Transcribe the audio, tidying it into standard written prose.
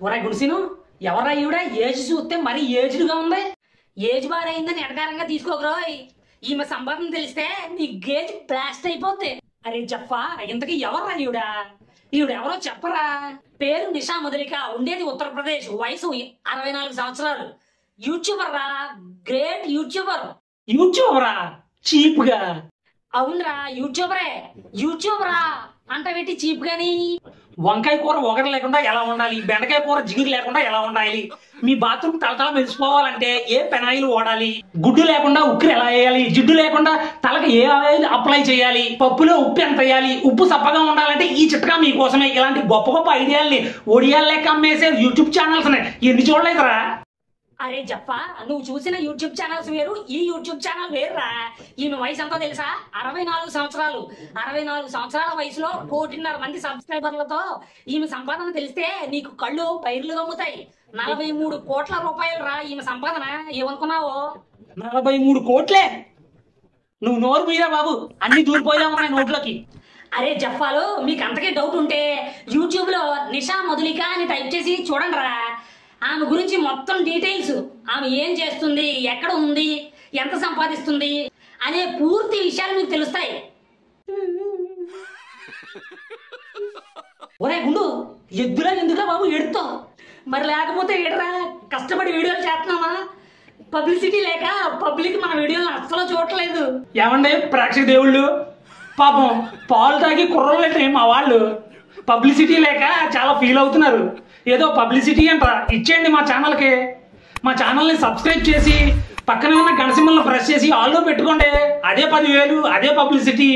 ఒరే గుడిసిను ఎవరా ఈవిడ ఏజ్ చూస్తే మరీ ఏజ్డ్గా ఉంది. ఏజ్ బార్ అయిందని ఎడకారంగా తీసుకోకరోయ్. ఈమె సంపాదన తెలిస్తే నీ గేజ్ బ్లాస్ట్ అయిపోద్ది. అరే జఫా ఇంతకీ ఎవరా ఈవిడ? ఈవిడెవరో చెప్పరా? పేరు నిషా మధులిక, ఉండేది ఉత్తరప్రదేశ్, వయసు 64 సంవత్సరాలు. యూట్యూబర్ రా, గ్రేట్ యూట్యూబర్. యూట్యూబరా? చీప్ గా? అవునరా యూట్యూబరే. యూట్యూబరా అంటే పెట్టి చీప్ గాని. వంకాయ కూర ఒకటి లేకుండా ఎలా ఉండాలి, బెండకాయ కూర జిగురు లేకుండా ఎలా ఉండాలి, మీ బాత్రూమ్ తలతల మెరిసిపోవాలంటే ఏ పెనాయిల్ వాడాలి, గుడ్డు లేకుండా ఉక్కిరి ఎలా వేయాలి, జిడ్డు లేకుండా తలకి ఏ ఆయిల్ అప్లై చేయాలి, పప్పులో ఉప్పు ఎంత వేయాలి, ఉప్పు సప్పగా ఉండాలంటే ఈ చిట్కా మీకోసమే. ఇలాంటి గొప్ప గొప్ప ఐడియాల్ని ఒడియాలు లెక్క అమ్మేసే యూట్యూబ్ ఛానల్స్ ఎన్ని చూడలేదురా? అరే జప్ప, నువ్వు చూసిన యూట్యూబ్ ఛానల్స్ వేరు, ఈ యూట్యూబ్ ఛానల్ వేరురా. ఈమె వయసు ఎంతో తెలుసా? 64 సంవత్సరాలు. 64 సంవత్సరాల వయసులో 1.5 కోటి మంది సబ్స్క్రైబర్లతో ఈమె సంపాదన తెలిస్తే నీకు కళ్ళు పైర్లు గమ్ముతాయి. 43 కోట్ల రూపాయలు రా ఈమె సంపాదన. ఏమనుకున్నావు? 43 కోట్లే? నువ్వు నోరు మీరా బాబు, అన్ని దూరిపోయా ఉన్నాయి నోట్లోకి. అరే జఫాలు, మీకు అంతకే డౌట్ ఉంటే యూట్యూబ్ లో నిషా మధులిక అని టైప్ చేసి చూడండి రా. ఆమె గురించి మొత్తం డీటెయిల్స్, ఆమె ఏం చేస్తుంది, ఎక్కడ ఉంది, ఎంత సంపాదిస్తుంది అనే పూర్తి విషయాలు మీకు తెలుస్తాయి. ఒరే గుండు, ఎద్దులా ఎందుకురా బాబు ఎడుతావు? మరి లేకపోతే ఏడరా, కష్టపడి వీడియోలు చేస్తున్నామా? పబ్లిసిటీ లేక పబ్లిక్ మన వీడియోలు అస్సలు చూడట్లేదు. ఏమండి ప్రేక్షక దేవుళ్ళు, పాపం పాలు తాగి కుర్రోళ్ళంటే మా వాళ్ళు పబ్లిసిటీ లేక చాలా ఫీల్ అవుతున్నారు. ఏదో పబ్లిసిటీ అంటారా, ఇచ్చేయండి మా ఛానల్కి. మా ఛానల్ని సబ్స్క్రైబ్ చేసి పక్కనే ఉన్న గంట సింబల్ని ప్రెస్ చేసి ఆల్లో పెట్టుకోండి. అదే 10,000, అదే పబ్లిసిటీ.